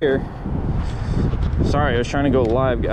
Here. Sorry, I was trying to go live, guys.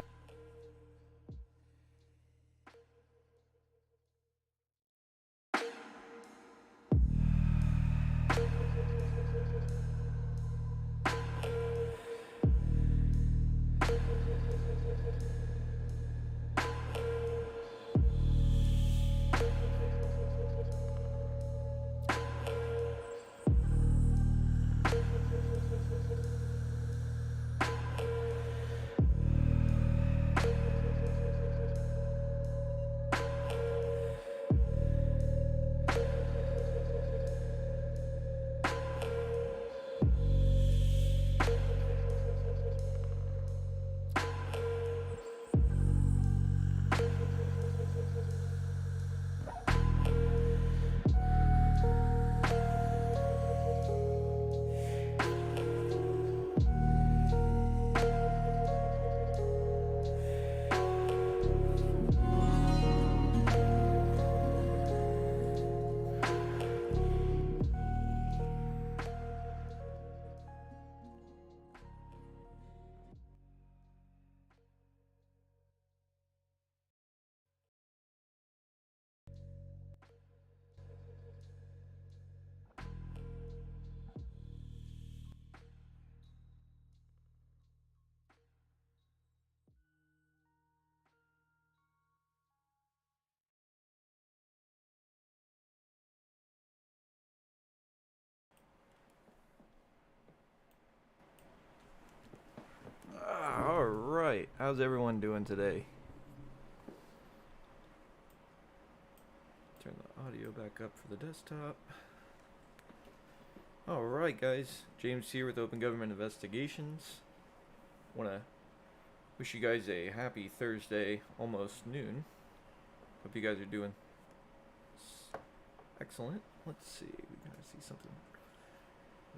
Alright, how's everyone doing today? Turn the audio back up for the desktop. Alright guys, James here with Open Government Investigations. Want to wish you guys a happy Thursday, almost noon. Hope you guys are doing excellent. Let's see, we gotta see something.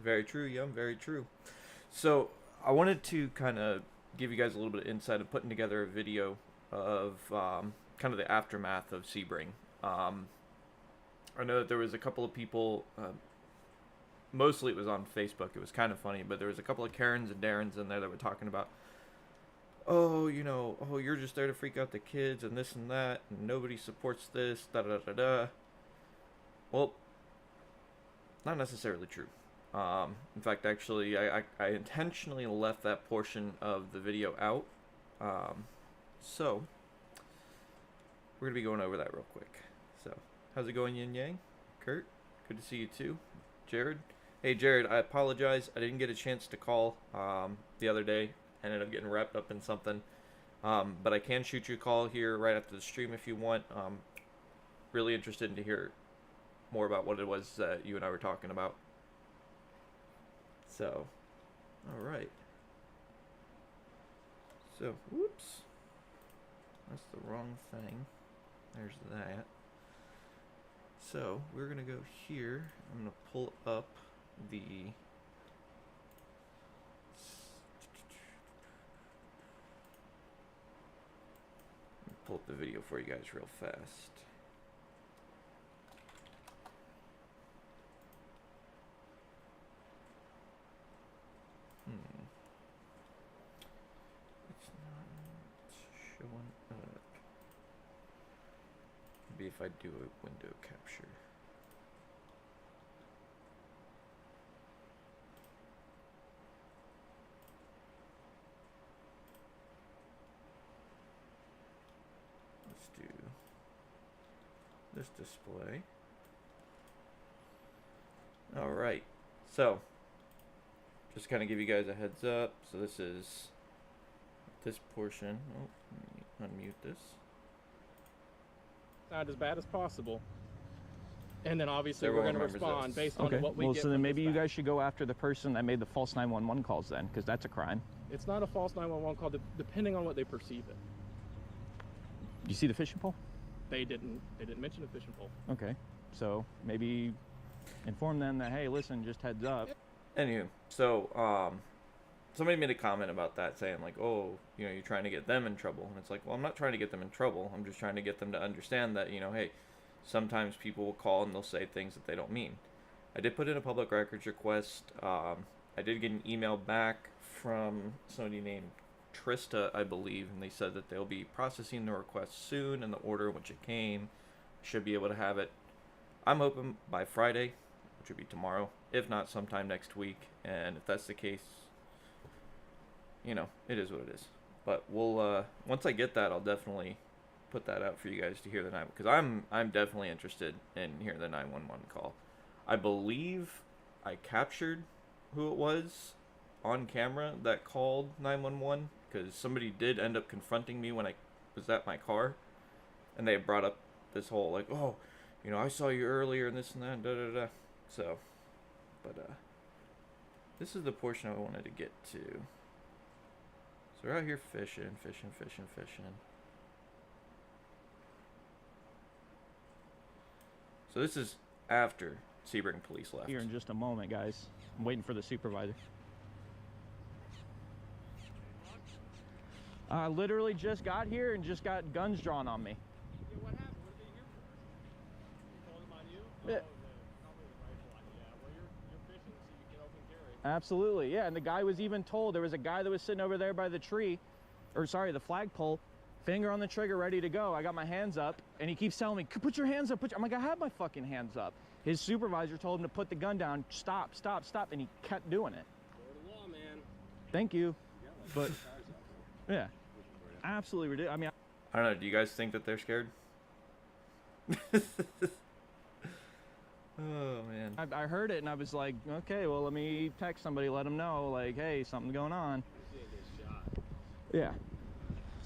Very true, Yum, very true. So, I wanted to kind of give you guys a little bit of insight of putting together a video of kind of the aftermath of Sebring. I know that there was a couple of people, mostly it was on Facebook, it was kind of funny, but there was a couple of Karens and Darrens in there that were talking about, oh, you know, oh, you're just there to freak out the kids and this and that, and nobody supports this, da-da-da-da. Well, not necessarily true. In fact, actually, I intentionally left that portion of the video out. So, we're going to be going over that real quick. So, how's it going, Yin Yang? Kurt, good to see you too. Jared? Hey, Jared, I apologize. I didn't get a chance to call the other day. I ended up getting wrapped up in something. But I can shoot you a call here right after the stream if you want. Really interested to hear more about what it was that you and I were talking about. So, alright. So, whoops. That's the wrong thing. There's that. So, we're going to go here. I'm going to pull up the... pull up the video for you guys real fast. It's not showing up. Maybe if I do a window capture. Let's do this display. All right, so just kind of give you guys a heads up. So this is this portion. Oh, let me unmute this. Not as bad as possible. And then obviously we're going to respond based on what we get. Well, so then maybe you guys should go after the person that made the false 911 calls then, because that's a crime. It's not a false 911 call, depending on what they perceive it. You see the fishing pole? They didn't mention a fishing pole. Okay, so maybe inform them that, hey, listen, just heads up. Anywho, so somebody made a comment about that, saying like, oh, you know, you're trying to get them in trouble. And it's like, well, I'm not trying to get them in trouble. I'm just trying to get them to understand that, you know, hey, sometimes people will call and they'll say things that they don't mean. I did put in a public records request I did get an email back from somebody named Trista, I believe, and they said that they'll be processing the request soon, and the order in which it came should be able to have it. I'm hoping by Friday, which would be tomorrow, if not sometime next week. And if that's the case, you know, it is what it is. But we'll once I get that, I'll definitely put that out for you guys to hear the night, because I'm definitely interested in hearing the 911 call. I believe I captured who it was on camera that called 911, because somebody did end up confronting me when I was at my car, and they brought up this whole like, oh, you know, I saw you earlier and this and that, da da da. So, but this is the portion I wanted to get to. So we're out here fishing. So this is after Sebring police left. Here in just a moment, guys. I'm waiting for the supervisor. I literally just got here and just got guns drawn on me. Yeah, what happened? What are they here for? They called them on you? Yeah. Probably the rifle on you. Yeah, well, you're fishing so you can open carry. Absolutely, yeah. And the guy was even told, there was a guy that was sitting over there by the tree, or sorry, the flagpole, finger on the trigger, ready to go. I got my hands up, and he keeps telling me, put your hands up, I'm like, I have my fucking hands up. His supervisor told him to put the gun down, stop, and he kept doing it. Go to the law, man. Thank you. But, yeah, absolutely ridiculous. I mean, I don't know, do you guys think that they're scared? Oh, man. I heard it, and I was like, okay, well, let me text somebody, let them know, like, hey, something's going on. Yeah.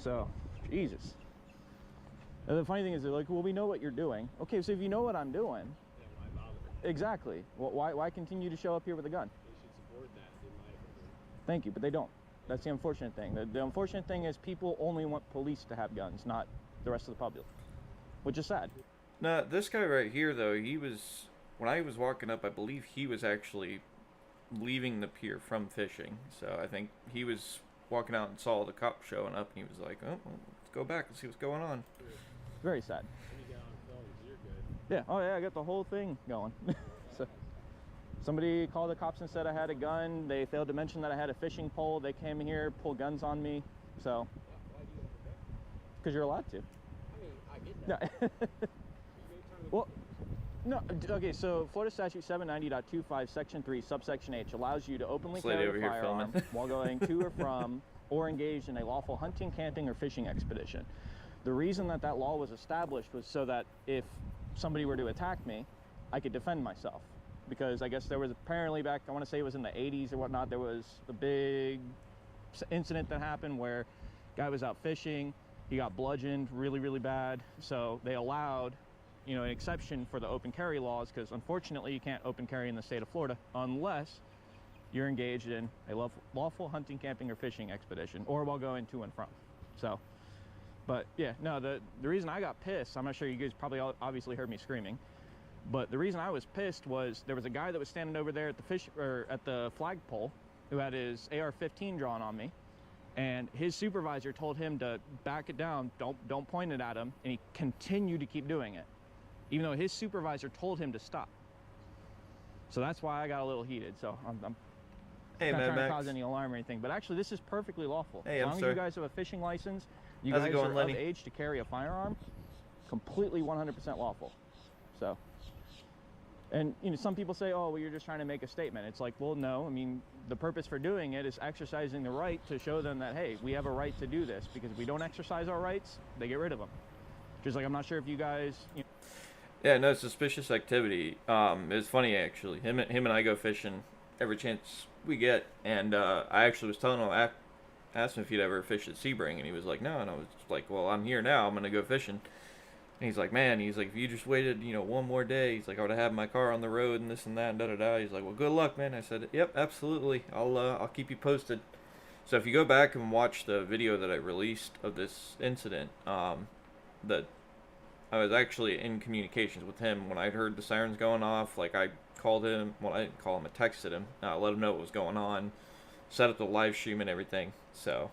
So, Jesus. And the funny thing is, they're like, well, we know what you're doing. Okay, so if you know what I'm doing, Yeah, why bother? exactly. Well, why continue to show up here with a gun? They should support that, in my opinion. Thank you, but they don't. That's the unfortunate thing. The unfortunate thing is people only want police to have guns, not the rest of the public, which is sad. Now, this guy right here, though, he was, when I was walking up, I believe he was actually leaving the pier from fishing. So I think he was walking out and saw the cop showing up, and he was like, oh, well, let's go back and see what's going on. Very sad. When you get on film, you're good. Yeah, oh yeah, I got the whole thing going. So, somebody called the cops and said I had a gun. They failed to mention that I had a fishing pole. They came in here, pulled guns on me. So, Why do you have a gun? because you're allowed to. I mean, I get that. Yeah. You may try to Well, no, okay, so Florida Statute 790.25, Section 3, Subsection H allows you to openly This lady carry over a here firearm filming. while going to or from or engaged in a lawful hunting, camping, or fishing expedition. The reason that that law was established was so that if somebody were to attack me, I could defend myself. Because I guess there was apparently back, I want to say it was in the 80s or whatnot, there was a big incident that happened where a guy was out fishing, he got bludgeoned really, really bad, so they allowed, you know, an exception for the open carry laws, because unfortunately you can't open carry in the state of Florida unless you're engaged in a lawful hunting, camping, or fishing expedition, or while going to and from. So, but yeah, no, the reason I got pissed, I'm not sure, you guys probably obviously heard me screaming, but the reason I was pissed was there was a guy that was standing over there at the flagpole who had his AR-15 drawn on me, and his supervisor told him to back it down, don't point it at him, and he continued to keep doing it, even though his supervisor told him to stop. So that's why I got a little heated. So I'm Hey, not Mad trying to Max. cause any alarm or anything, but actually this is perfectly lawful. Hey, as I'm long as sorry. you guys have a fishing license, you How's it guys going, are Lenny? of age to carry a firearm, completely 100% lawful. So, and you know, some people say, oh, well, you're just trying to make a statement. It's like, well, no, I mean, the purpose for doing it is exercising the right to show them that, hey, we have a right to do this, because if we don't exercise our rights, they get rid of them. Just like, I'm not sure if you guys, you know, Yeah, no, suspicious activity. It's funny actually. Him and I go fishing every chance we get, and I actually was telling him, I asked him if he'd ever fished at Sebring, and he was like, no, and I was like, well, I'm here now, I'm gonna go fishing. And he's like, man, he's like, if you just waited, you know, one more day, he's like, I would have had my car on the road and this and that and da da da. He's like, well, good luck, man. I said, yep, absolutely. I'll keep you posted. So if you go back and watch the video that I released of this incident, that I was actually in communications with him when I heard the sirens going off. Like, I called him, well, I didn't call him, I texted him, let him know what was going on, set up the live stream and everything. So,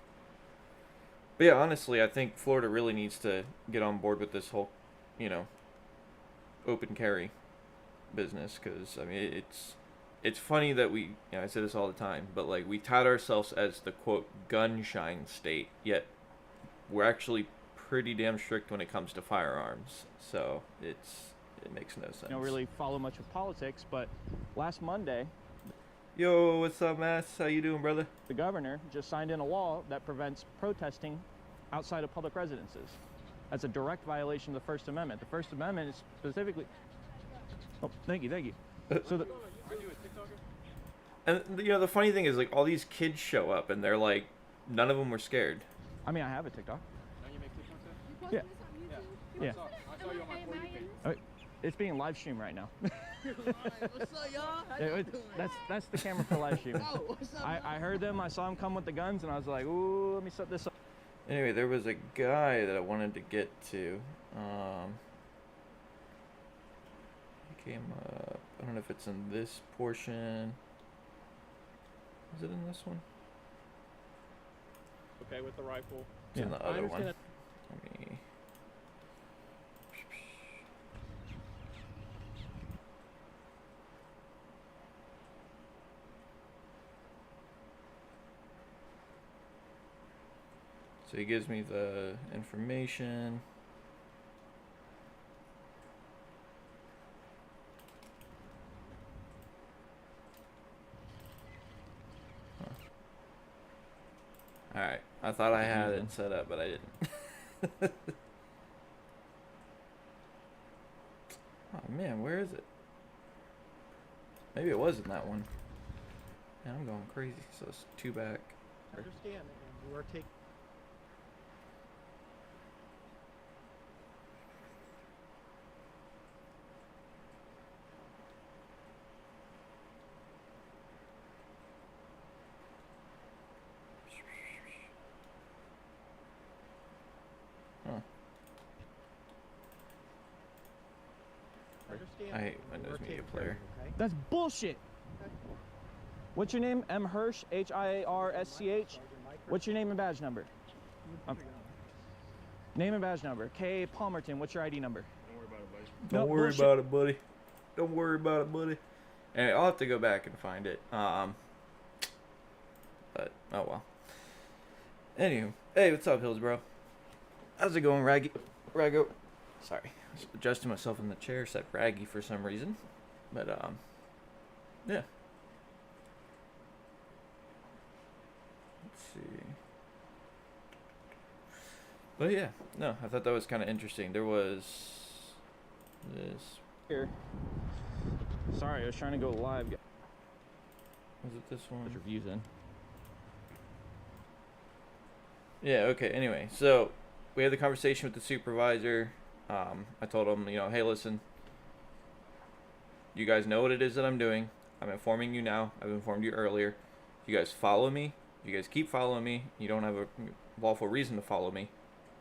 but yeah, honestly, I think Florida really needs to get on board with this whole, you know, open carry business, because I mean, it's funny that we, I say this all the time, but like we tout ourselves as the quote gunshine state, yet we're actually pretty damn strict when it comes to firearms. So it makes no sense. Don't really follow much of politics, but last Monday, yo, what's up, Mass? How you doing, brother? the governor just signed in a law that prevents protesting outside of public residences. That's a direct violation of the First Amendment. The First Amendment is specifically. Oh, thank you. So the. And the funny thing is, like, all these kids show up and they're like, none of them were scared. I mean, I have a TikTok. Now you make TikToks? Yeah. Yeah. I saw you on my For You page. It's being live streamed right now. What's up, y'all? How you doing? That's the camera for live streaming. Oh, what's up, I heard them. I saw them come with the guns, and I was like, ooh, let me set this up. Anyway, there was a guy that I wanted to get to. He came up. I don't know if it's in this portion. Is it in this one? Okay, with the rifle. It's in the I other one. understand Let me. So he gives me the information. Alright, I thought I had it set up, but I didn't. Oh man, where is it? Maybe it was in that one. Man, I'm going crazy, so it's 2 back. Understand, and you are taking. I hate Windows Media Player. That's bullshit. What's your name? M. Hirsch, H-I-A-R-S-C-H. What's your name and badge number? Name and badge number. K. Palmerton. What's your ID number? Don't worry about it, buddy. Don't worry about it, buddy. Anyway, I'll have to go back and find it. But oh well. Anywho, hey, what's up, Hills, bro? How's it going, Raggo? Sorry, I was adjusting myself in the chair. Said Raggy for some reason, but yeah. Let's see. But yeah, no, I thought that was kind of interesting. There was this. Here. Sorry, I was trying to go live. Was it this one? Put your views in. Yeah, okay, anyway, so we had the conversation with the supervisor. I told him, hey, listen, you guys know what it is that I'm doing. I'm informing you now. I've informed you earlier. You guys follow me. You guys keep following me. You don't have a lawful reason to follow me.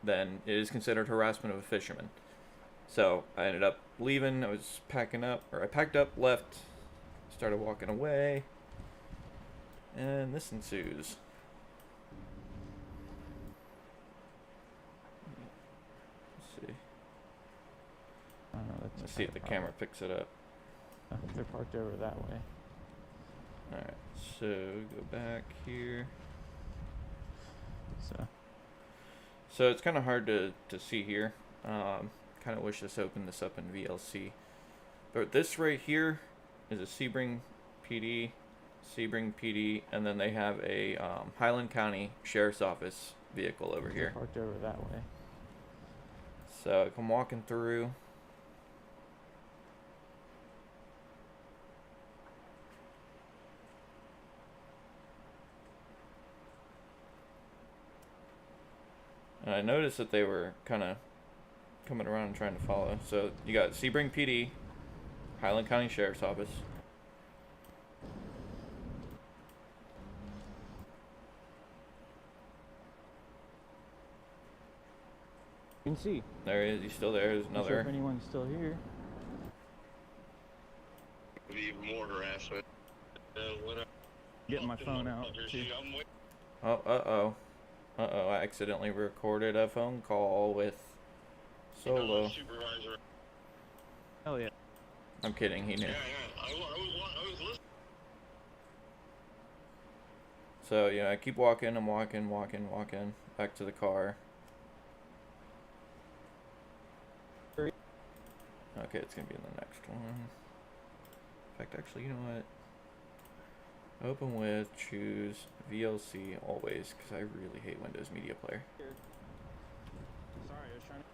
Then it is considered harassment of a fisherman. So I ended up leaving. I packed up, left, started walking away, and this ensues. Let's see if the camera picks it up. They're parked over that way. Alright, so go back here. So it's kind of hard to see here. Kind of wish this opened this up in VLC. But this right here is a Sebring PD, and then they have a Highland County Sheriff's Office vehicle over here. Parked over that way. So I'm walking through. And I noticed that they were kind of coming around and trying to follow. So you got Sebring PD, Highland County Sheriff's Office. You can see. There he is. He's still there. There's Not sure if another. anyone's still here. Even more harassment. Getting my phone out. Too. Oh, I accidentally recorded a phone call with Solo. Supervisor. Hell yeah. I'm kidding, he knew. Yeah. I was listening. So, you know, I keep walking, I'm walking, back to the car. Okay, it's going to be in the next one. In fact, actually, you know what? Open with, choose VLC always, because I really hate Windows Media Player. Sorry, I was trying to...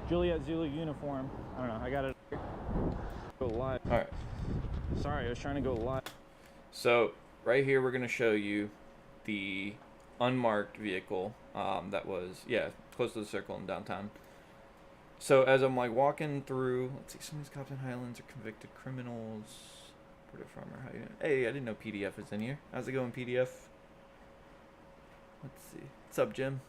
Juliet Zulu uniform. I don't know, I got it. Go live. Alright. Sorry, I was trying to go live. So, right here we're going to show you the unmarked vehicle that was, yeah, close to the circle in downtown. So as I'm like walking through, let's see, some of these cops in Highlands are convicted criminals. Porter Farmer, how you doing? Hey, I didn't know PDF is in here. How's it going, PDF? Let's see. What's up, Jim?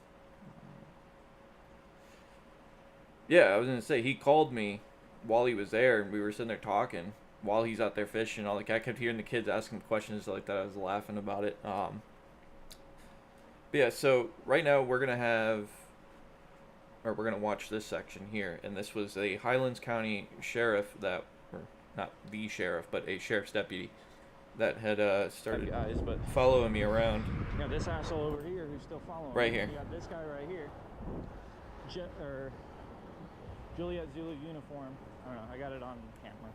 Yeah, I was gonna say he called me while he was there, and we were sitting there talking while he's out there fishing. All like I kept hearing the kids asking questions like that. I was laughing about it. But yeah, so right now we're gonna watch this section here, and this was a Highlands County sheriff that, or not the sheriff, but a sheriff's deputy that had started following me around. You got this asshole over here who's still following right me. here. You got this guy right here. Juliet Zulu uniform. I don't know, I got it on camera.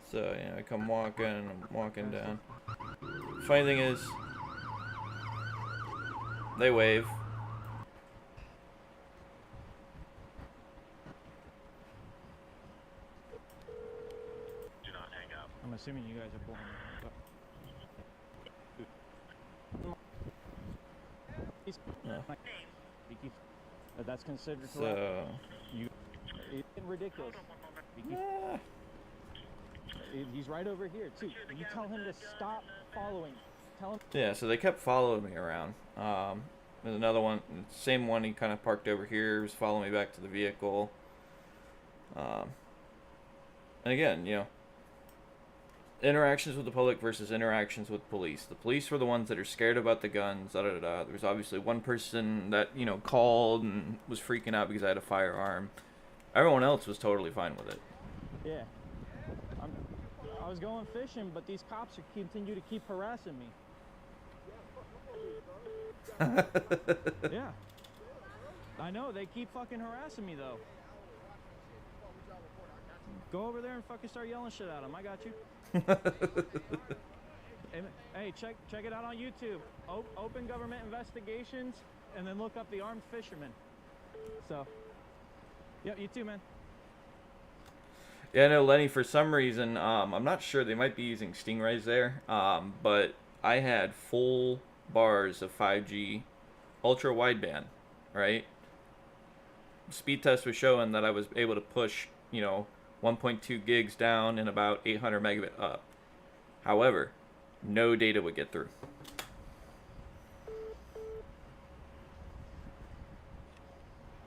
So yeah, I come walking, I'm walking down. Funny thing is, they wave. Do not hang up. I'm assuming you guys are born. That's considered correct. So It's ridiculous. He's right over here too. You tell him to stop following. Tell him. yeah, so they kept following me around. There's another one, same one. He kind of parked over here, was following me back to the vehicle. And again, you know, interactions with the public versus interactions with police. The police were the ones that are scared about the guns. There was obviously one person that, you know, called and was freaking out because I had a firearm. Everyone else was totally fine with it. Yeah. I was going fishing, but these cops continue to keep harassing me. Yeah. I know, they keep fucking harassing me though. Go over there and fucking start yelling shit at them. I got you. Hey, check it out on YouTube. Open government investigations, and then look up the armed fisherman. So, yep, you too, man. Yeah, no, Lenny, for some reason, I'm not sure, they might be using Stingrays there, but I had full bars of 5G ultra wideband, right? Speed test was showing that I was able to push, you know, 1.2 gigs down and about 800 megabit up. However, no data would get through.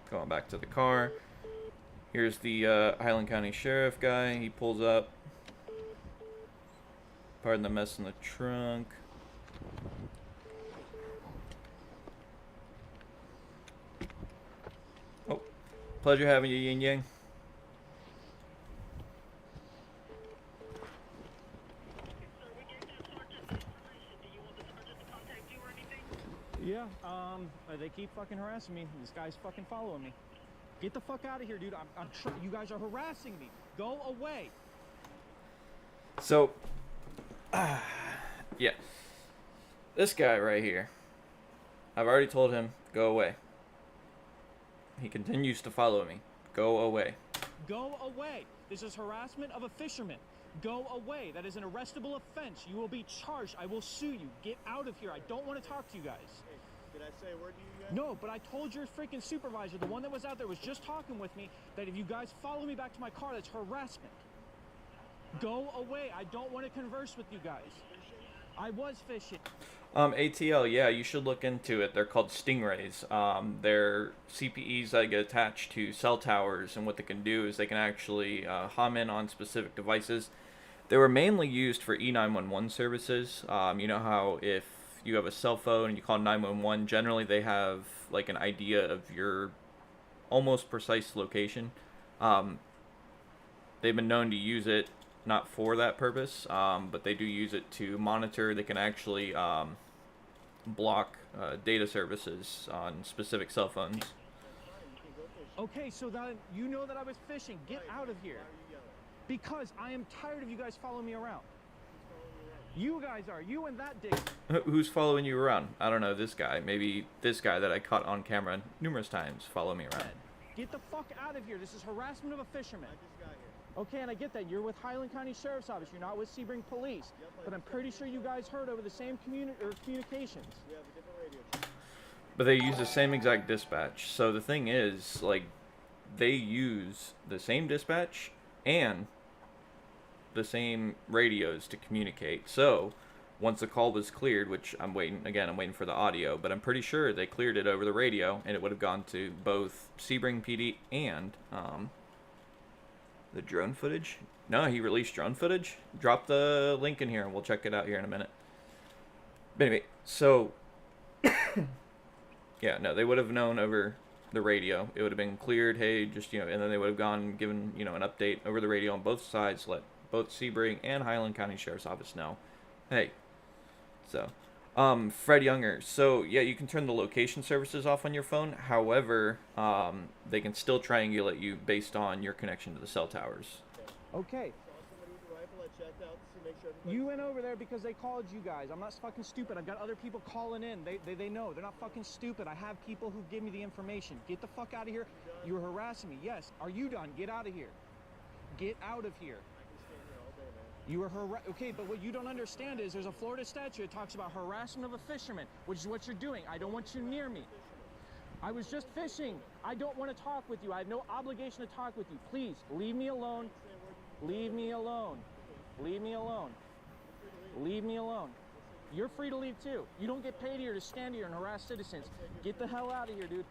Going back to the car. Here's the Highland County Sheriff guy. He pulls up. Pardon the mess in the trunk. Oh, pleasure having you, Yin Yang. Yeah, they keep fucking harassing me. This guy's fucking following me. Get the fuck out of here, dude. You guys are harassing me. Go away. So, yeah. This guy right here, I've already told him, go away. He continues to follow me. Go away. Go away. This is harassment of a fisherman. Go away. That is an arrestable offense. You will be charged. I will sue you. Get out of here. I don't want to talk to you guys. Did I say a word to you guys? No, but I told your freaking supervisor, the one that was out there was just talking with me, that if you guys follow me back to my car, that's harassment. Go away. I don't want to converse with you guys. I was fishing. ATL, yeah, you should look into it. They're called Stingrays. They're CPEs that get attached to cell towers, and what they can do is they can actually hum in on specific devices. They were mainly used for E911 services. You know how if you have a cell phone and you call 911, generally they have like an idea of your almost precise location. They've been known to use it not for that purpose, but they do use it to monitor. They can actually block data services on specific cell phones. Okay, so that you know that I was fishing. Get out of here. Because I am tired of you guys following me around. You guys are. You and that dick. Who's following you around? I don't know. This guy. Maybe this guy that I caught on camera numerous times follow me around. Get the fuck out of here. This is harassment of a fisherman. Okay, and I get that. You're with Highland County Sheriff's Office. You're not with Sebring Police. But I'm pretty sure you guys heard over the same communications. We have a different radio channel. But they use the same exact dispatch. So the thing is, like, they use the same dispatch and the same radios to communicate. So once the call was cleared, which I'm waiting for the audio, but I'm pretty sure they cleared it over the radio, and it would have gone to both Sebring PD and the drone footage. No, he released drone footage. Drop the link in here and we'll check it out here in a minute. But anyway, so yeah, no, they would have known over the radio. It would have been cleared, hey, just, and then they would have gone, given, an update over the radio on both sides, let both Sebring and Highland County Sheriff's Office know, hey. So, Fred Younger. So, yeah, you can turn the location services off on your phone. However, they can still triangulate you based on your connection to the cell towers. Okay. You went over there because they called you guys. I'm not fucking stupid. I've got other people calling in. They know. They're not fucking stupid. I have people who give me the information. Get the fuck out of here. You're harassing me. Yes. Are you done? Get out of here. Get out of here. You are okay, but what you don't understand is there's a Florida statute that talks about harassment of a fisherman, which is what you're doing. I don't want you near me. I was just fishing. I don't want to talk with you. I have no obligation to talk with you. Please, leave me alone. Leave me alone. Leave me alone. Leave me alone. You're free to leave too. You don't get paid here to stand here and harass citizens. Get the hell out of here, dude.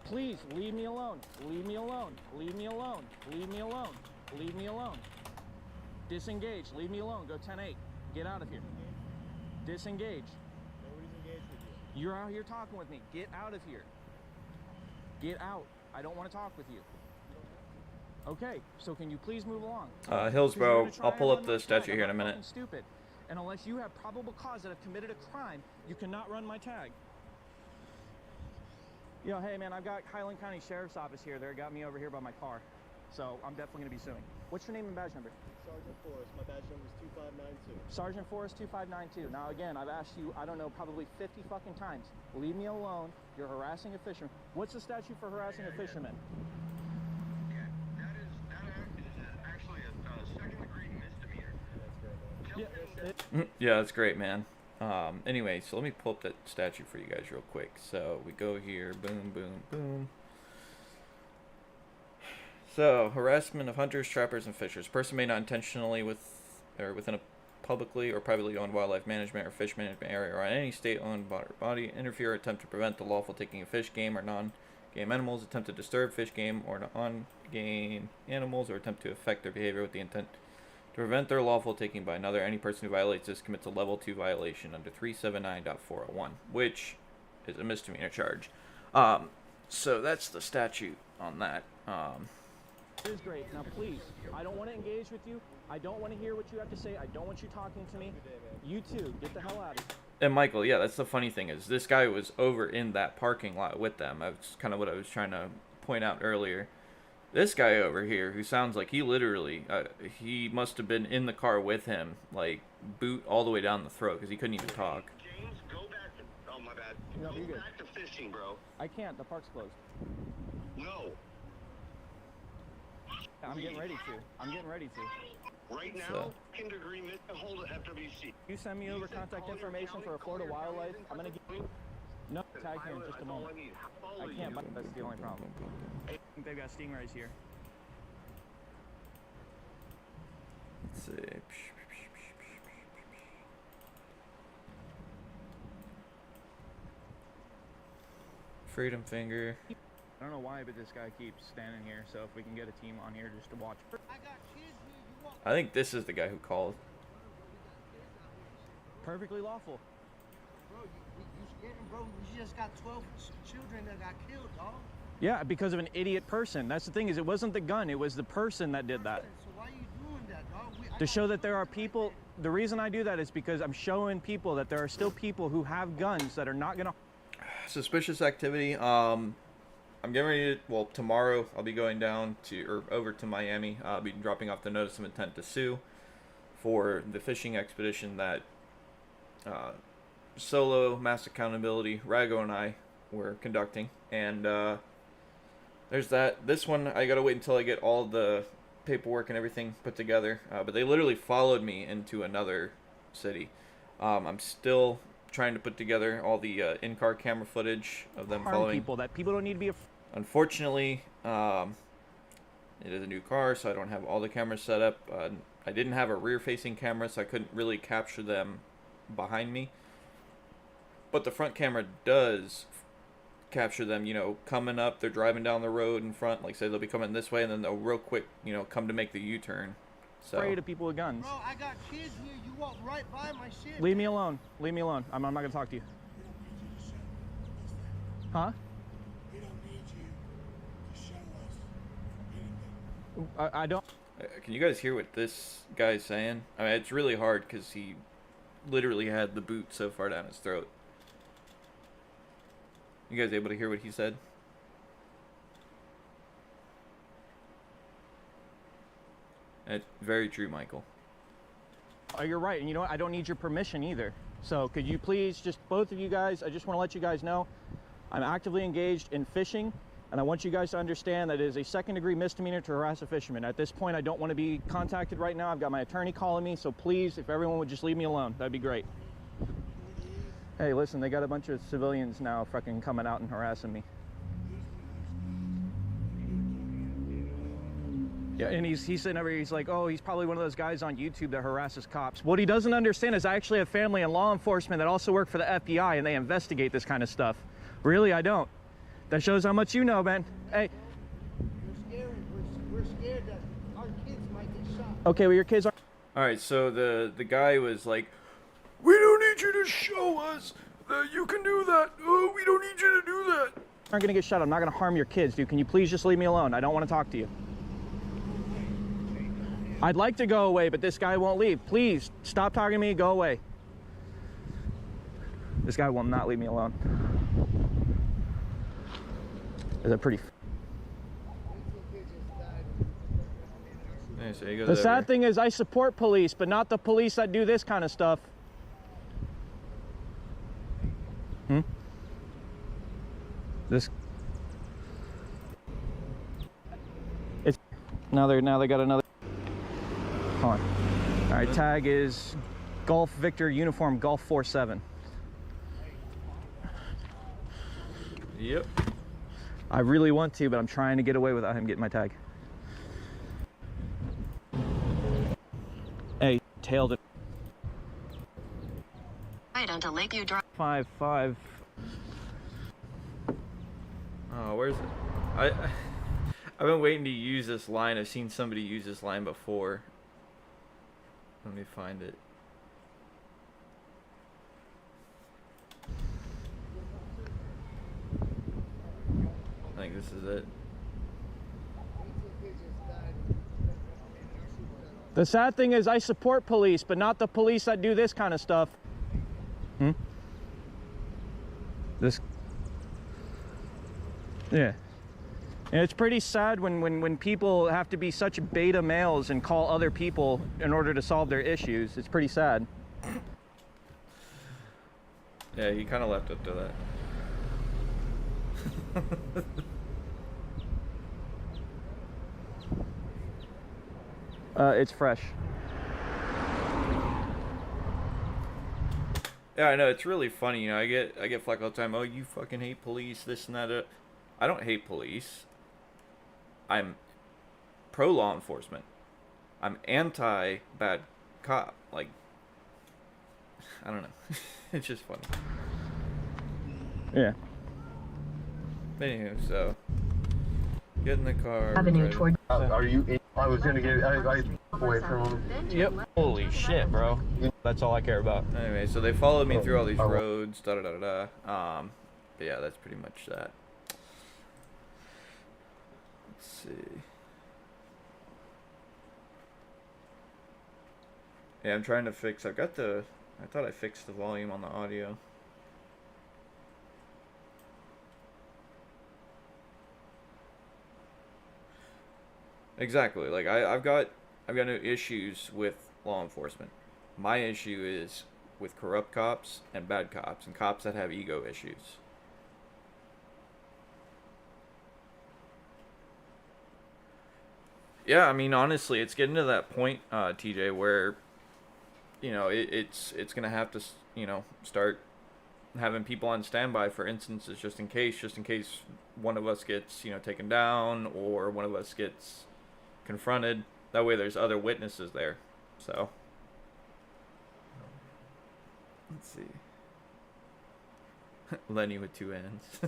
Please, leave me alone. Leave me alone. Leave me alone. Leave me alone. Leave me alone. Disengage. Leave me alone. Go 10-8. Get out of here. Disengage. Nobody's engaged with you. You're out here talking with me. Get out of here. Get out. I don't want to talk with you. Okay, so can you please move along? Hillsborough, I'll pull up the statute here in a minute. Stupid. And unless you have probable cause that I've committed a crime, you cannot run my tag. Hey man, I've got Highland County Sheriff's Office here. They got me over here by my car. So I'm definitely going to be suing. What's your name and badge number? Sergeant Forrest. My badge number is 2592. Sergeant Forrest 2592. Now again, I've asked you, I don't know, probably 50 fucking times. Leave me alone. You're harassing a fisherman. What's the statute for harassing a fisherman? That is actually a second-degree misdemeanor. Yeah, that's great, man. Anyway, so let me pull up that statute for you guys real quick. So we go here, boom, boom, boom. So, harassment of hunters, trappers, and fishers. Person may not intentionally within a publicly or privately owned wildlife management or fish management area or on any state-owned body interfere or attempt to prevent the lawful taking of fish, game, or non-game animals, attempt to disturb fish, game, or non-game animals, or attempt to affect their behavior with the intent to prevent their lawful taking by another. Any person who violates this commits a level 2 violation under 379.401, which is a misdemeanor charge. So that's the statute on that. It is great. Now, please, I don't want to engage with you. I don't want to hear what you have to say. I don't want you talking to me. You too. Get the hell out of here. And Michael, yeah, that's the funny thing is this guy was over in that parking lot with them. That's kind of what I was trying to point out earlier. This guy over here, who sounds like he literally, he must have been in the car with him, like boot all the way down the throat because he couldn't even talk. James, go back to... Oh, my bad. No, go you're good. back to fishing, bro. I can't. The park's closed. No. I'm getting ready to. I'm getting ready to. Right now, So. second degree hold at FWC. You send me over contact information for a Florida wildlife. I'm going to give you... No, tag here in just a moment. I can't, but that's the only problem. I think they've got stingrays here. Let's see. Freedom finger. I don't know why, but this guy keeps standing here, so if we can get a team on here just to watch. I think this is the guy who called. Perfectly lawful. Bro, you scared him, bro. You just got 12 children that got killed, dog. Yeah, because of an idiot person. That's the thing, is it wasn't the gun, it was the person that did that. So why are you doing that, dog? To show that there are people, the reason I do that is because I'm showing people that there are still people who have guns that are not gonna... Suspicious activity. I'm getting ready to, well, tomorrow I'll be going down to, or over to Miami. I'll be dropping off the notice of intent to sue for the fishing expedition that Solo, Mass Accountability, Rago, and I were conducting. And there's that. This one, I gotta wait until I get all the paperwork and everything put together. But they literally followed me into another city. I'm still trying to put together all the in-car camera footage of them following people that people don't need to be... Unfortunately, it is a new car, so I don't have all the cameras set up. I didn't have a rear-facing camera, so I couldn't really capture them behind me. But the front camera does capture them, you know, coming up. They're driving down the road in front. Like, say they'll be coming this way, and then they'll real quick, you know, come to make the U-turn. So. Afraid of people with guns. Bro, I got kids here. You walk right by my shit. Leave me alone. Leave me alone. I'm not gonna talk to you. Huh? We don't need you to show us anything. I don't... Can you guys hear what this guy's saying? I mean, it's really hard because he literally had the boot so far down his throat. You guys able to hear what he said? That's very true, Michael. Oh, you're right, and you know what? I don't need your permission either. So could you please, just both of you guys, I just want to let you guys know, I'm actively engaged in fishing, and I want you guys to understand that it is a second-degree misdemeanor to harass a fisherman. At this point, I don't want to be contacted right now. I've got my attorney calling me, so please, if everyone would just leave me alone, that'd be great. Hey, listen, they got a bunch of civilians now fucking coming out and harassing me. Yeah, and he's sitting over here, he's like, oh, he's probably one of those guys on YouTube that harasses cops. What he doesn't understand is I actually have family in law enforcement that also work for the FBI, and they investigate this kind of stuff. Really, I don't. That shows how much you know, man. Hey. We're scared that our kids might get shot. Okay, well, your kids are... Alright, so the guy was like, we don't need you to show us that you can do that. Oh, we don't need you to do that. Aren't gonna get shot. I'm not gonna harm your kids, dude. Can you please just leave me alone? I don't want to talk to you. I'd like to go away, but this guy won't leave. Please, stop talking to me, go away. This guy will not leave me alone. Is that pretty... Yeah, so he goes The sad over. thing is I support police, but not the police that do this kind of stuff. This... It's... Now they got another... Hold on. All right, tag is Golf Victor Uniform Golf 47. Yep. I really want to, but I'm trying to get away without him getting my tag. Hey, tailed it. Right onto Lakeview Drive. 5-5. Oh, where's it? I've been waiting to use this line. I've seen somebody use this line before. Let me find it. I think this is it. The sad thing is I support police, but not the police that do this kind of stuff. This... Yeah. And it's pretty sad when people have to be such beta males and call other people in order to solve their issues. It's pretty sad. Yeah, he kind of left up to that. It's fresh. Yeah, I know, it's really funny, you know, I get flack all the time, oh, you fucking hate police, this and that. I don't hate police. I'm pro law enforcement. I'm anti bad cop. Like, I don't know. It's just funny. Yeah. Anywho, so get in the car. Avenue toward. Are you in? I was gonna get I away from him. Yep. Holy shit, bro. That's all I care about. Anyway, so they followed me through all these roads, da da da da. But yeah, that's pretty much that. see. Yeah, I'm trying to fix. I thought I fixed the volume on the audio. Exactly. Like I've got no issues with law enforcement. My issue is with corrupt cops and bad cops and cops that have ego issues. Yeah, I mean, honestly, it's getting to that point, TJ, where, you know, it's gonna have to, you know, start having people on standby for instances, just in case one of us gets, you know, taken down or one of us gets confronted. That way, there's other witnesses there. So, let's see. Lenny with two N's.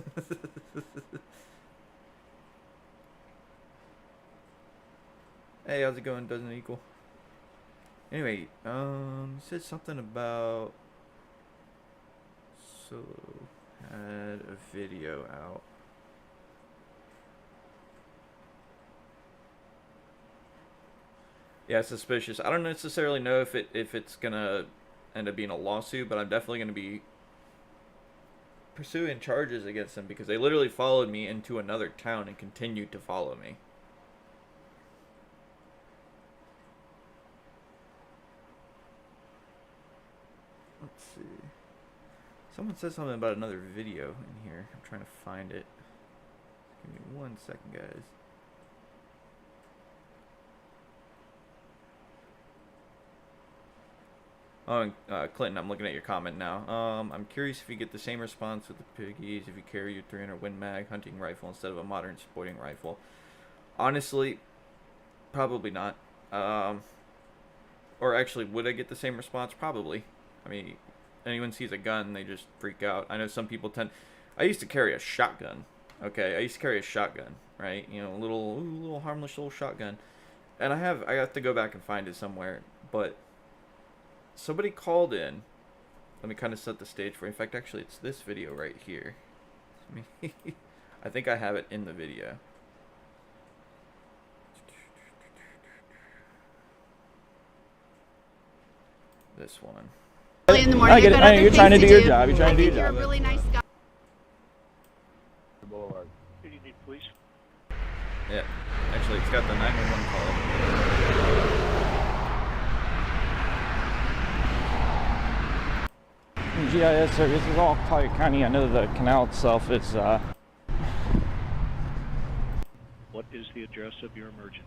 Hey, how's it going? Doesn't equal. Anyway, said something about had a video out. Yeah, suspicious. I don't necessarily know if it's gonna end up being a lawsuit, but I'm definitely gonna be pursuing charges against them because they literally followed me into another town and continued to follow me. Let's see. Someone said something about another video in here. I'm trying to find it. Give me 1 second, guys. Oh, and, Clinton, I'm looking at your comment now. I'm curious if you get the same response with the piggies if you carry your 300 Win Mag hunting rifle instead of a modern sporting rifle. Honestly, probably not. Or actually, would I get the same response? Probably. I mean, anyone sees a gun, they just freak out. I know some people tend... I used to carry a shotgun. Okay, I used to carry a shotgun, right? You know, a little harmless little shotgun. And I have to go back and find it somewhere, but... Somebody called in. Let me kind of set the stage for you. In fact, actually, it's this video right here. I think I have it in the video. This one. Early in the morning, I get it. I You're trying to do your job. You're trying to do your job. You're a really nice guy. Who do you need, police? Yeah. Actually, it's got the 911 call. GIS service is all Collier County. I know the canal itself is. What is the address of your emergency?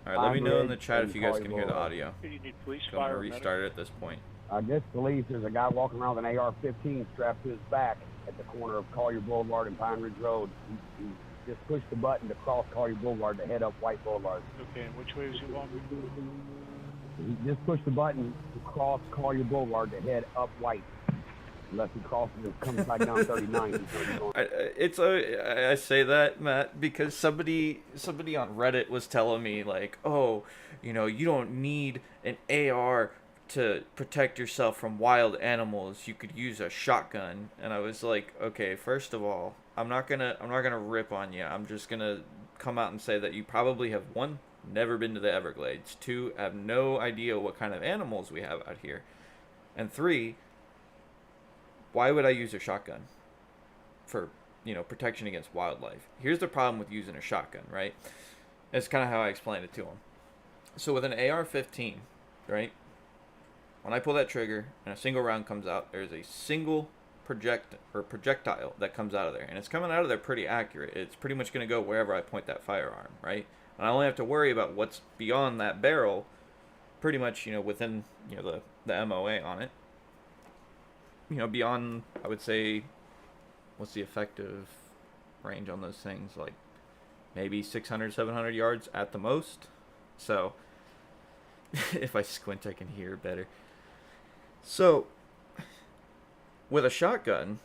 Alright, let me know in the chat if you guys can hear the audio. Who do you need, police, So I'm fire, going to restart it at this point. I just believe there's a guy walking around with an AR-15 strapped to his back at the corner of Collier Boulevard and Pine Ridge Road. He just pushed the button to cross Collier Boulevard to head up White Boulevard. Okay, and which way was he walking? He just pushed the button to cross Collier Boulevard to head up White. Unless he crosses and comes back down 39. I say that, Matt, because somebody on Reddit was telling me, like, oh, you know, you don't need an AR to protect yourself from wild animals. You could use a shotgun. And I was like, okay, first of all, I'm not gonna rip on you. I'm just gonna come out and say that you probably have, one, never been to the Everglades, two, have no idea what kind of animals we have out here, and three, why would I use a shotgun for, you know, protection against wildlife? Here's the problem with using a shotgun, right? That's kind of how I explained it to him. So with an AR-15, right, when I pull that trigger and a single round comes out, there's a single projectile that comes out of there, and it's coming out of there pretty accurate. It's pretty much going to go wherever I point that firearm, right? And I only have to worry about what's beyond that barrel, pretty much, you know, within, you know, the MOA on it. You know, beyond, I would say, what's the effective range on those things? Like maybe 600, 700 yards at the most. So if I squint, I can hear better. So with a shotgun,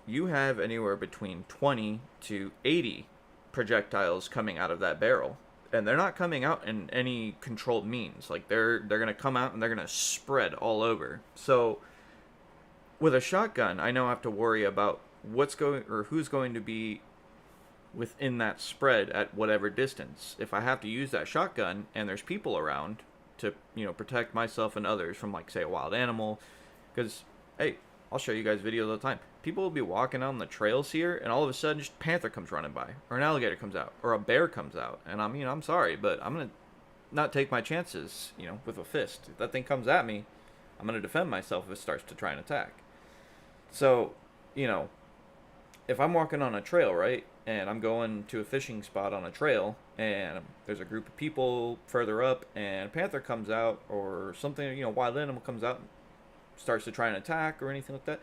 you have anywhere between 20 to 80 projectiles coming out of that barrel. And they're not coming out in any controlled means. Like they're going to come out and they're going to spread all over. So with a shotgun, I now have to worry about who's going to be within that spread at whatever distance. If I have to use that shotgun and there's people around to, you know, protect myself and others from, like, say, a wild animal, because, hey, I'll show you guys videos all the time. People will be walking on the trails here, and all of a sudden, just a panther comes running by, or an alligator comes out, or a bear comes out, and I'm sorry, but I'm gonna not take my chances, you know, with a fist. If that thing comes at me, I'm gonna defend myself if it starts to try and attack. So, you know, if I'm walking on a trail, right, and I'm going to a fishing spot on a trail, and there's a group of people further up, and a panther comes out, or something, you know, wild animal comes out and starts to try and attack, or anything like that,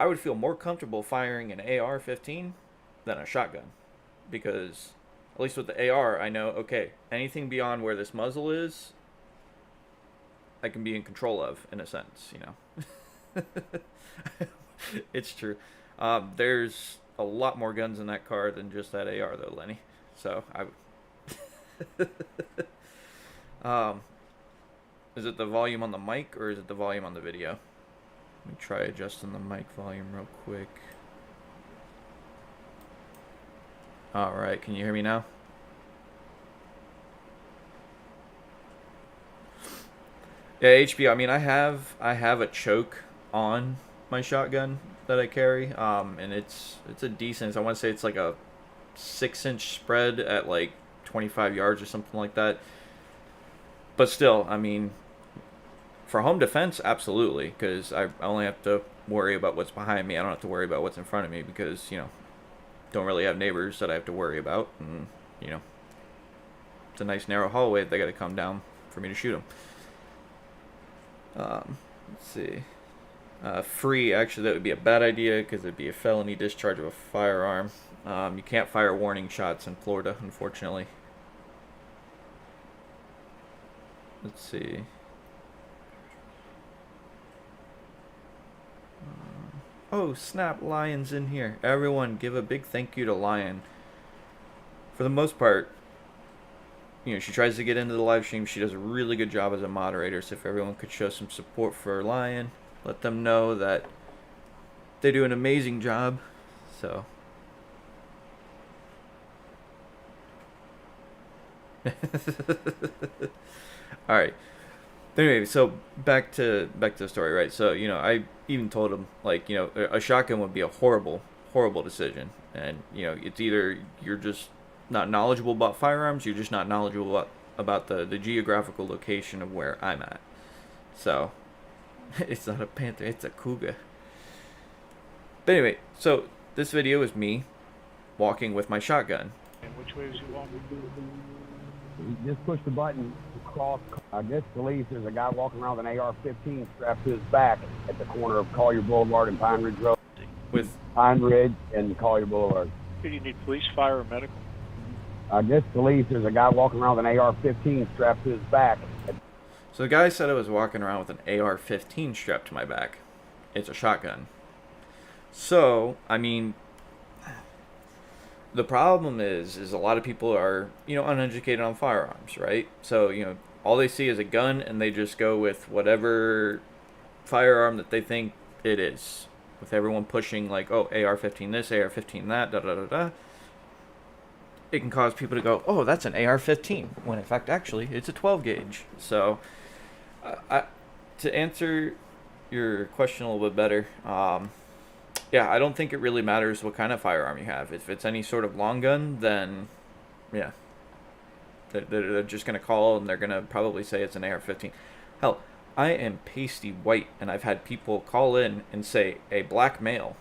I would feel more comfortable firing an AR-15 than a shotgun. Because, at least with the AR, I know, okay, anything beyond where this muzzle is, I can be in control of, in a sense, you know. It's true. There's a lot more guns in that car than just that AR, though, Lenny. So, is it the volume on the mic, or is it the volume on the video? Let me try adjusting the mic volume real quick. Alright, can you hear me now? Yeah, HBO, I mean, I have a choke on my shotgun that I carry, and it's a decent, I want to say it's like a 6-inch spread at like 25 yards or something like that. But still, I mean, for home defense, absolutely, because I only have to worry about what's behind me. I don't have to worry about what's in front of me because, you know, don't really have neighbors that I have to worry about. And, you know, it's a nice narrow hallway that they got to come down for me to shoot them. Let's see. Free, actually, that would be a bad idea because it'd be a felony discharge of a firearm. You can't fire warning shots in Florida, unfortunately. Let's see. Oh, snap, Lion's in here. Everyone, give a big thank you to Lion. For the most part, you know, she tries to get into the live stream. She does a really good job as a moderator. So if everyone could show some support for Lion, let them know that they do an amazing job. So. All right. Anyway, so back to the story, right? So, you know, I even told him, like, you know, a shotgun would be a horrible decision. And, you know, it's either you're just not knowledgeable about firearms, you're just not knowledgeable about the geographical location of where I'm at. So, it's not a panther, it's a cougar. But anyway, so this video is me walking with my shotgun. And which way is he walking? He just pushed the button to cross. I just believe there's a guy walking around with an AR-15 strapped to his back at the corner of Collier Boulevard and Pine Ridge Road. With Pine Ridge and Collier Boulevard. Do you need police, fire, or medical? I just believe there's a guy walking around with an AR-15 strapped to his back. So the guy said I was walking around with an AR-15 strapped to my back. It's a shotgun. So, I mean, the problem is a lot of people are, you know, uneducated on firearms, right? So, you know, all they see is a gun and they just go with whatever firearm that they think it is. With everyone pushing like, oh, AR-15 this, AR-15 that, da-da-da-da. It can cause people to go, oh, that's an AR-15. When in fact, actually, it's a 12 gauge. So, to answer your question a little bit better, yeah, I don't think it really matters what kind of firearm you have. If it's any sort of long gun, then, yeah. They're just going to call and they're going to probably say it's an AR-15. Hell, I am pasty white, and I've had people call in and say, a black male.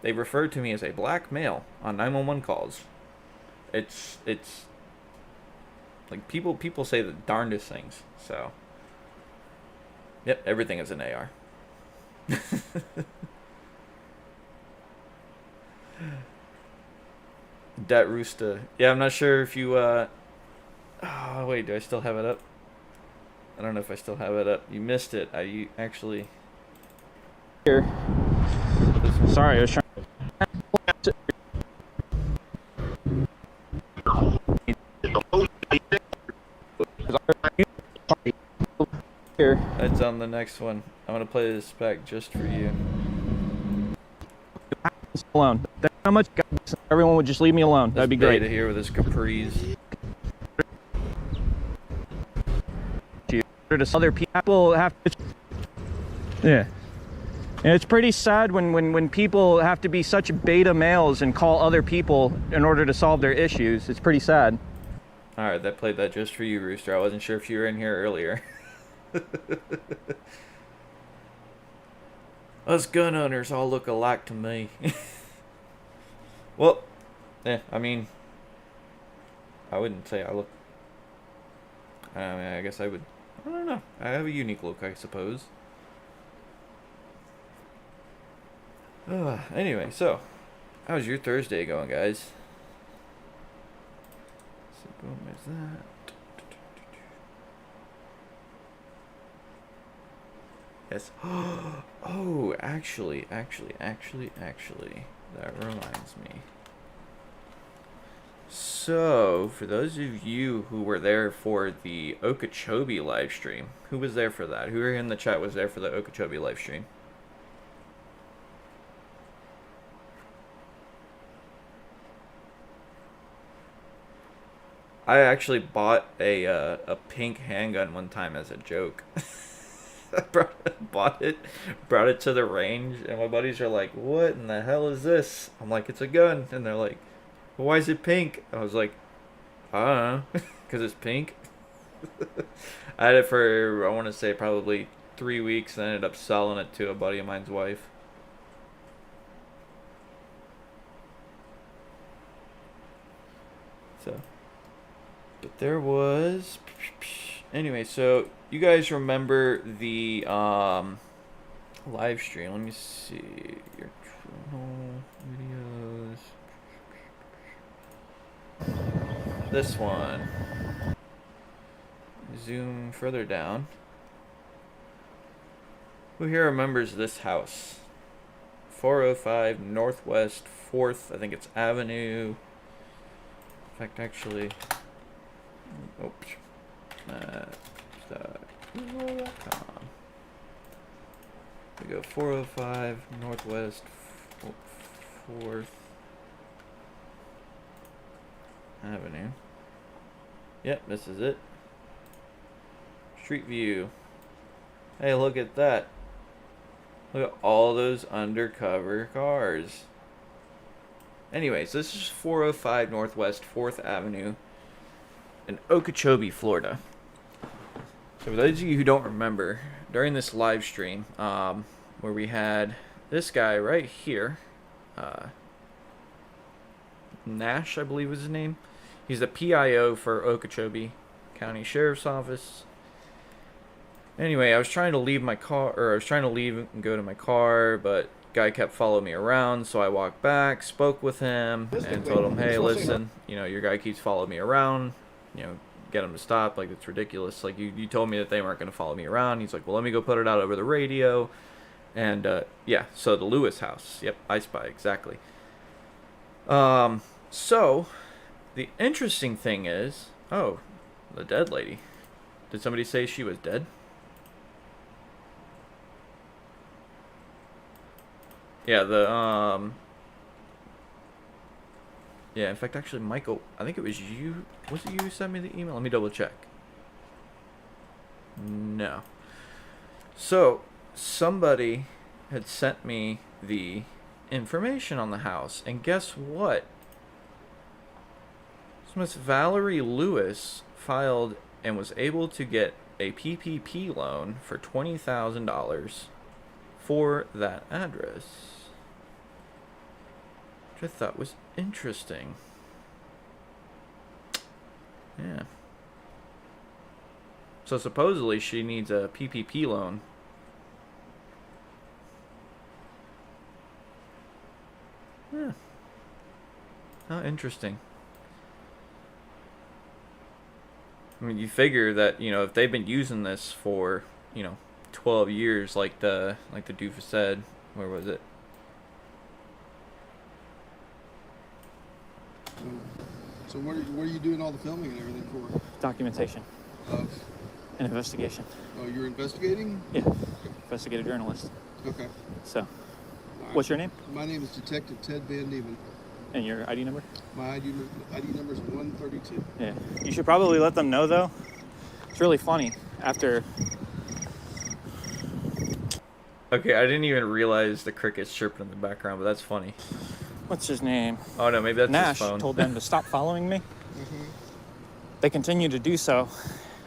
They referred to me as a black male on 911 calls. It's like people say the darndest things. So, yep, everything is an AR. Dat Rooster. Yeah, I'm not sure if you oh wait, do I still have it up? I don't know if I still have it up. You missed it. You actually Here. Sorry, I was trying to... Here. That's on the next one. I'm gonna play this back just for you. Alone. That's how much. everyone would just leave me alone. That'd be great. Beta here with his capris. Other people have to. Yeah. And it's pretty sad when people have to be such beta males and call other people in order to solve their issues. It's pretty sad. Alright, that played that just for you, Rooster. I wasn't sure if you were in here earlier. Us gun owners all look alike to me. Well, yeah, I mean, I wouldn't say I look. I mean, I guess I would. I don't know. I have a unique look, I suppose. Anyway, so how's your Thursday going, guys? So boom, there's that. Yes. Oh, actually, that reminds me. So, for those of you who were there for the Okeechobee live stream, who was there for that? Who in the chat was there for the Okeechobee live stream? I actually bought a pink handgun one time as a joke. I bought it to the range, and my buddies are like, "What in the hell is this?" I'm like, "It's a gun," and they're like, "Well, why is it pink?" I was like, "I don't know, because it's pink." I had it for, I want to say, probably 3 weeks, and I ended up selling it to a buddy of mine's wife. So, but there was, anyway, so you guys remember the live stream? Let me see your videos. This one. Zoom further down. Who here remembers this house? 405 Northwest 4th, I think it's Avenue. In fact, actually, oops. Google.com. We go 405 Northwest 4th Avenue. Yep, this is it. Street view. Hey, look at that. Look at all those undercover cars. Anyways, this is 405 Northwest 4th Avenue in Okeechobee, Florida. So for those of you who don't remember, during this live stream, where we had this guy right here, Nash, I believe was his name. He's the PIO for Okeechobee County Sheriff's Office. Anyway, I was trying to leave my car, or I was trying to leave and go to my car, but guy kept following me around, so I walked back, spoke with him, and told him, "Hey, listen, you know, your guy keeps following me around, you know, get him to stop, like, it's ridiculous, like, you told me that they weren't going to follow me around." He's like, "Well, let me go put it out over the radio," and, yeah, so the Lewis house, yep, I Spy, exactly. So, the interesting thing is, oh, the dead lady. Did somebody say she was dead? Yeah, yeah, in fact, actually, Michael, I think it was you. Was it you who sent me the email? Let me double check. No. So, somebody had sent me the information on the house, and guess what? Miss Valerie Lewis filed and was able to get a PPP loan for $20,000 for that address, which I thought was interesting. Yeah. So supposedly she needs a PPP loan. Yeah. How interesting. I mean, you figure that, you know, if they've been using this for, you know, 12 years, like the doofus said, where was it? So what are you doing all the filming and everything for? Documentation. Of? An investigation. Oh, you're investigating? Yeah. Investigative journalist. Okay. So, right. What's your name? My name is Detective Ted Van Diemen. And your ID number? My ID number is 132. Yeah. You should probably let them know, though. It's really funny. After... Okay, I didn't even realize the crickets chirping in the background, but that's funny. What's his name? Oh, no, maybe that's Nash his phone. told them to stop following me. They continue to do so,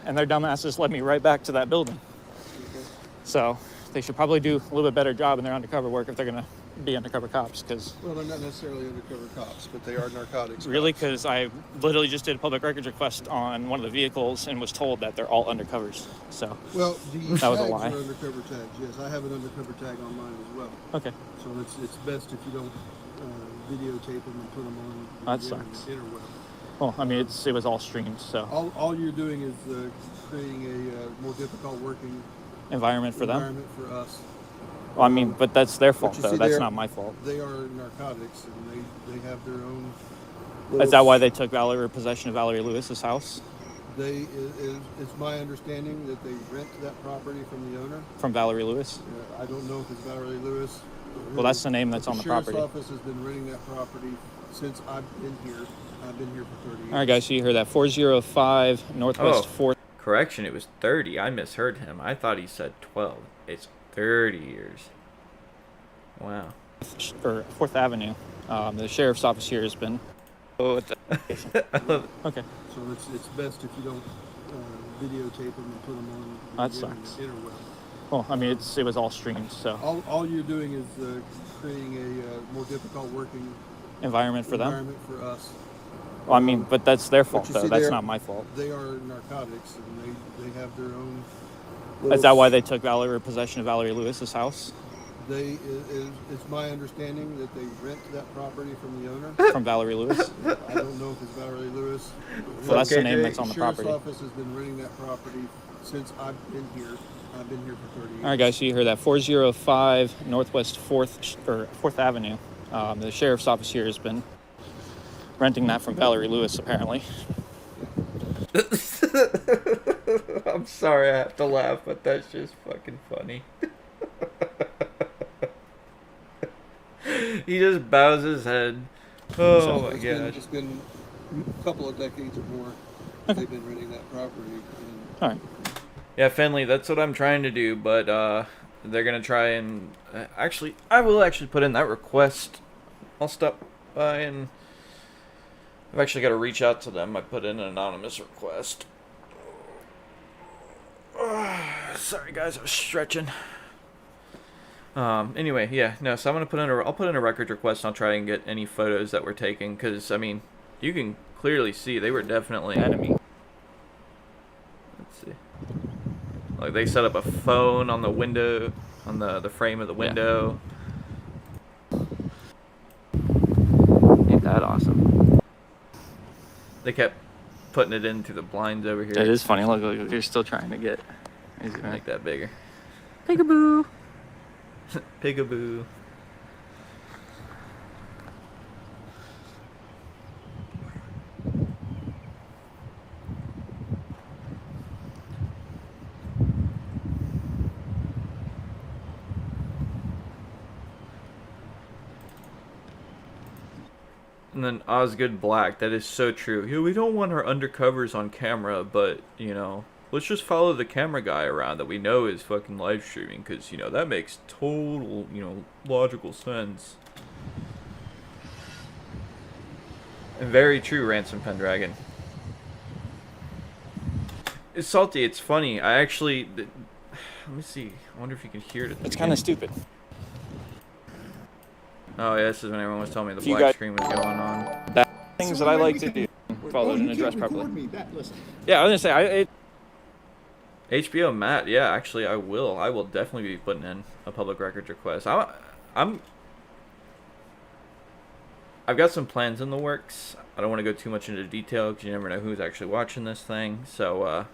and their dumbasses led me right back to that building. So they should probably do a little bit better job in their undercover work if they're going to be undercover cops, because... Well, they're not necessarily undercover cops, but they are narcotics. Really? cops. Because I literally just did a public records request on one of the vehicles and was told that they're all undercovers. So Well, the that was a tags lie. are undercover tags. Yes, I have an undercover tag on mine as well. Okay. So it's best if you don't videotape them and put them on That the sucks. interweb. Well, I mean, it was all streamed, so... All you're doing is creating a more difficult working Environment for them? environment for us. Well, I mean, but that's their fault, you though. see, That's they're- not my fault. They are narcotics, and they have their own... Is that why they took possession of Valerie Lewis's house? It's my understanding that they rent that property from the owner. From Valerie Lewis? I don't know if it's Valerie Lewis. Well, that's the name that's on the property. The sheriff's office has been renting that property since I've been here. I've been here for 30 years. All right, guys, so you heard that. 405 Northwest 4th. Correction, it was 30. I misheard him. I thought he said 12. It's 30 years. Wow. Or 4th Avenue. The sheriff's office here has been... I love it. Okay. So it's best if you don't videotape them and put them on That the sucks. interweb. Well, I mean, it was all streamed, so... All you're doing is creating a more difficult working Environment for them? environment for us. Well, I mean, but that's their fault, you though. see, That's they're- not my fault. They are narcotics, and they have their own... Is that why they took possession of Valerie Lewis's house? It's my understanding that they rent that property from the owner. From Valerie Lewis? I don't know if it's Valerie Lewis. Well, that's the name that's on the sheriff's property. office has been renting that property since I've been here. I've been here for 30 years. All right, guys, so you heard that. 405 Northwest 4th Avenue. The sheriff's office here has been renting that from Valerie Lewis, apparently. I'm sorry I have to laugh, but that's just fucking funny. He just bows his head. Oh So my gosh. it's been a couple of decades or more they've been renting that property. All right. Yeah, Finley, that's what I'm trying to do, but they're gonna try and actually, I will actually put in that request. I'll stop by and I've actually got to reach out to them. I put in an anonymous request. Sorry guys, I was stretching. Anyway, yeah, no, so I'm gonna I'll put in a records request and I'll try and get any photos that were taken, because I mean, you can clearly see they were definitely enemy. Let's see. Like they set up a phone on the window, on the frame of the window. Yeah. Ain't that awesome? They kept putting it in through the blinds over here. It is funny. Look, you're still trying to get... Make that bigger. Peekaboo. Peekaboo. And then Osgood Black, that is so true. Yeah, we don't want our undercovers on camera, but, you know, let's just follow the camera guy around that we know is fucking live streaming, because, you know, that makes total, you know, logical sense. And very true, Ransom Pendragon. It's salty, it's funny. I actually... let me see. I wonder if you can hear it. It's kind of stupid. Oh, yeah, this is when everyone was telling me the You black guys- screen was going on. Things that I like to do. Followed and addressed properly. Listen. Yeah, I was going to say, HBO Matt, yeah, actually I will. I will definitely be putting in a public records request. I've got some plans in the works. I don't want to go too much into detail because you never know who's actually watching this thing. So,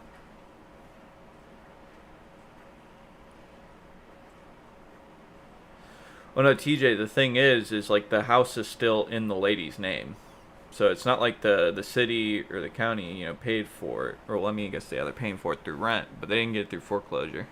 oh no, TJ, the thing is like the house is still in the lady's name. So it's not like the city or the county, you know, paid for it. Or, well, I mean, I guess, yeah, they're paying for it through rent, but they didn't get it through foreclosure.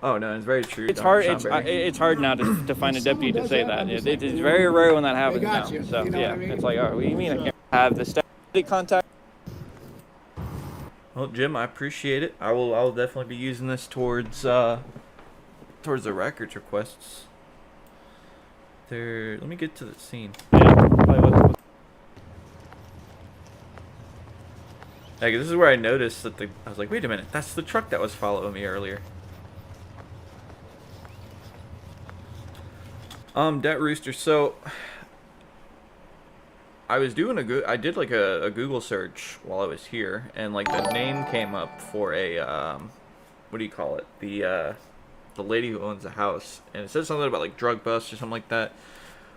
Oh no, it's very true. It's hard. It's hard now to find a deputy to say that. It is very rare when that happens now. So yeah, it's like, oh, what do you mean I can't have the steady contact? Well, Jim, I appreciate it. I'll definitely be using this towards the records requests. Let me get to the scene. Like, this is where I noticed that I was like, wait a minute, that's the truck that was following me earlier. Det Rooster. So I was doing I did like a Google search while I was here, and like the name came up for a what do you call it? The lady who owns the house, and it says something about like drug bust or something like that.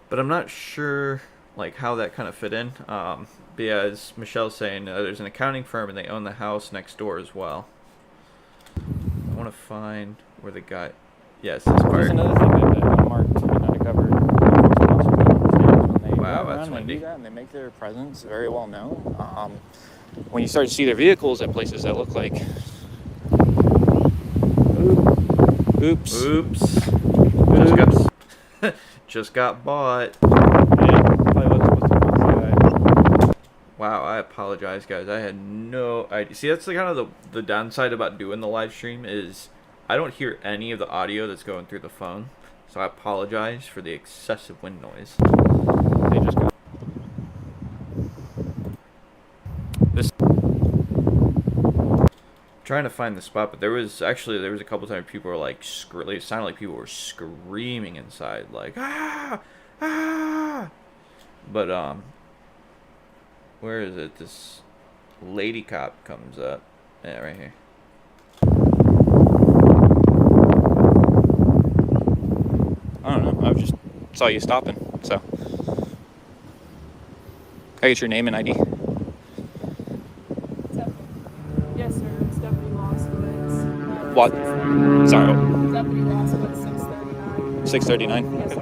But I'm not sure like how that kind of fit in. But yeah, as Michelle's saying, there's an accounting firm and they own the house next door as well. I want to find where the guy. Yes, this part. There's another thing that unmarked and undercover when they wow, go that's around, windy. They do that and they make their presence very well known. When you start to see their vehicles at places that look like. Oops. Just got bought. Wow, I apologize, guys. I had no idea. See, that's the kind of the downside about doing the live stream is I don't hear any of the audio that's going through the phone. So I apologize for the excessive wind noise. They just got this. Trying to find the spot, but there was a couple times people were like it sounded like people were screaming inside, like ah. But where is it? This lady cop comes up. Yeah, right here. I don't know. I just saw you stopping, so. Can I get your name and ID? Yes, sir. It's Deputy Moskowitz. What? Sorry. Deputy Moskowitz, 639. 639? Yes, sir.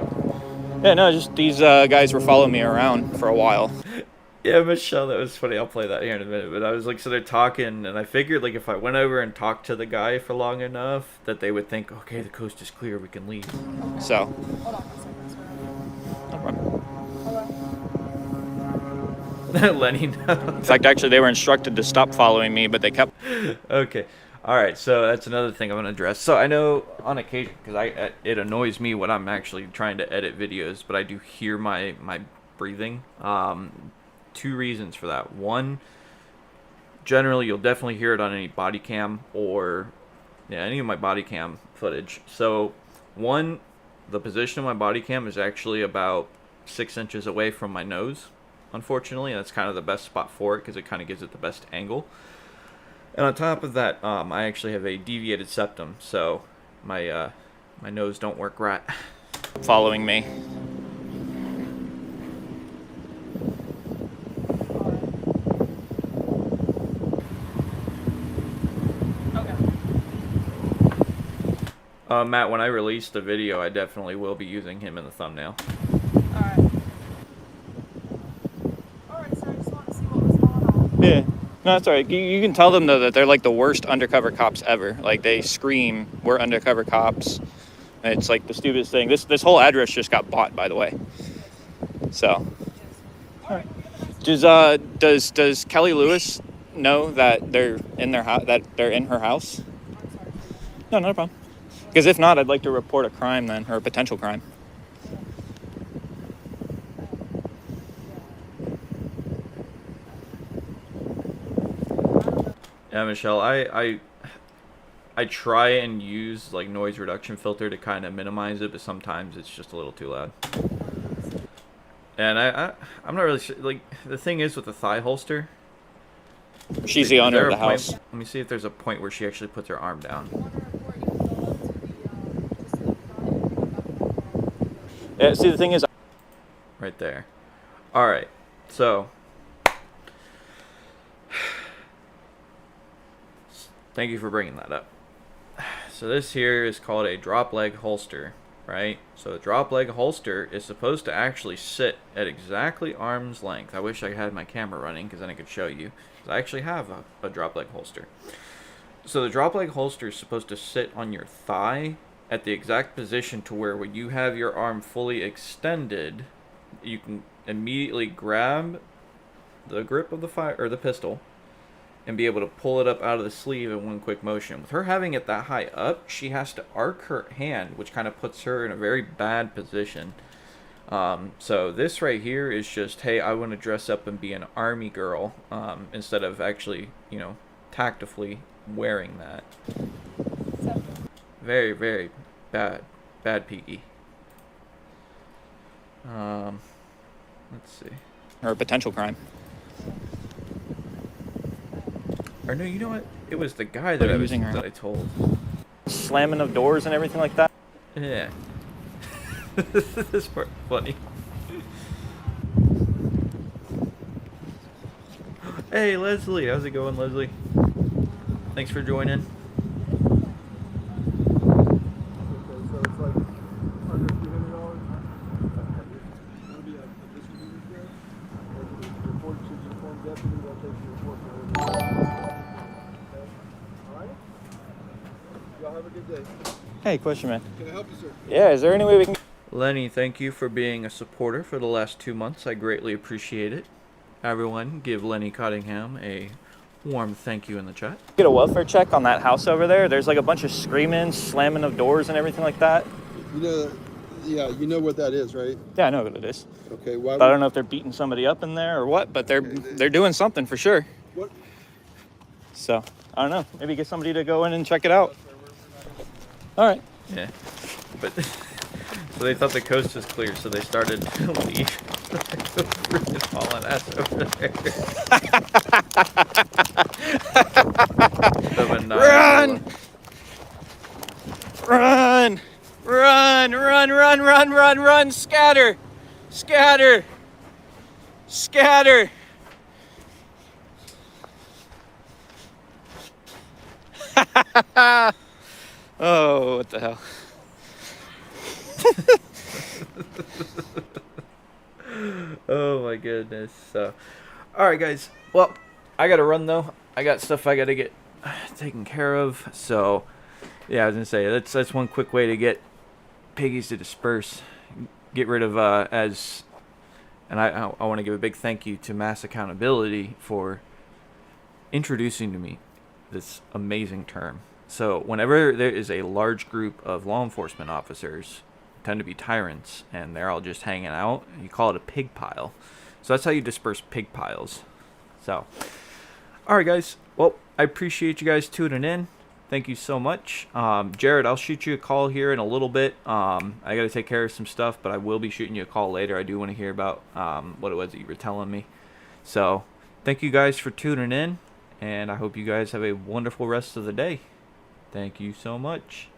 Yeah, no, just these guys were following me around for a while. Yeah, Michelle, that was funny. I'll play that here in a minute. But I was like, so they're talking, and I figured like if I went over and talked to the guy for long enough, that they would think, okay, the coast is clear, we can leave. So. Hold on a second, sir. Lenny, no. In fact, actually, they were instructed to stop following me, but they kept. Okay. All right. So that's another thing I'm going to address. So I know on occasion, because it annoys me when I'm actually trying to edit videos, but I do hear my breathing. Two reasons for that. One, generally you'll definitely hear it on any body cam or any of my body cam footage. So one, the position of my body cam is actually about 6 inches away from my nose, unfortunately. That's kind of the best spot for it because it kind of gives it the best angle. And on top of that, I actually have a deviated septum, so my nose don't work right. Following me. Matt, when I release the video, I definitely will be using him in the thumbnail. Alright. Alright, sir, I just want to see what was going on. Yeah. No, that's alright. You can tell them, though, that they're like the worst undercover cops ever. Like, they scream, we're undercover cops. And it's like the stupidest thing. This whole address just got bought, by the way. So. Alright. Does Kelly Lewis know that they're in their house? That they're in her house? No, not a problem. Because if not, I'd like to report a crime then, or a potential crime. Yeah, Michelle, I try and use like noise reduction filter to kind of minimize it, but sometimes it's just a little too loud. And I'm not really sure, like, the thing is with the thigh holster. She's the owner of the house. Let me see if there's a point where she actually puts her arm down. Yeah, see, the thing is... Right there. Alright, so... Thank you for bringing that up. So this here is called a drop leg holster, right? So a drop leg holster is supposed to actually sit at exactly arm's length. I wish I had my camera running because then I could show you. I actually have a drop leg holster. So the drop leg holster is supposed to sit on your thigh at the exact position to where when you have your arm fully extended, you can immediately grab the grip of the fire or the pistol and be able to pull it up out of the sleeve in one quick motion. With her having it that high up, she has to arc her hand, which kind of puts her in a very bad position. So this right here is just, hey, I want to dress up and be an army girl, instead of actually, you know, tactfully wearing that. Very, very bad peaky. Let's see. Or a potential crime. Or no, you know what? It was the guy that I told. Slamming of doors and everything like that? Yeah. This part funny. Hey, Leslie. How's it going, Leslie? Thanks for joining. Hey, question, man. Can I help you, sir? Yeah, is there any way we can... Lenny, thank you for being a supporter for the last 2 months. I greatly appreciate it. Everyone, give Lenny Cottingham a warm thank you in the chat. Get a welfare check on that house over there. There's like a bunch of screaming, slamming of doors and everything like that. You know, yeah, you know what that is, right? Yeah, I know what it is. Okay, why? But I don't know if they're beating somebody up in there or what, but they're doing something for sure. What? So, I don't know. Maybe get somebody to go in and check it out. All right. Yeah. But so they thought the coast was clear, so they started to leave. Freaking hauling ass over there. Run! Run! Run! Run! Run! Run! Run! Run! Scatter! Scatter! Scatter! Oh, what the hell? Oh my goodness. So, all right, guys. Well, I gotta run though. I got stuff I gotta get taken care of. So, yeah, I was gonna say that's one quick way to get piggies to disperse. Get rid of and I want to give a big thank you to Mass Accountability for introducing to me this amazing term. So whenever there is a large group of law enforcement officers, tend to be tyrants, and they're all just hanging out, you call it a pig pile. So that's how you disperse pig piles. So, all right, guys. Well, I appreciate you guys tuning in. Thank you so much. Jared, I'll shoot you a call here in a little bit. I got to take care of some stuff, but I will be shooting you a call later. I do want to hear about what it was that you were telling me. So, thank you guys for tuning in, and I hope you guys have a wonderful rest of the day. Thank you so much.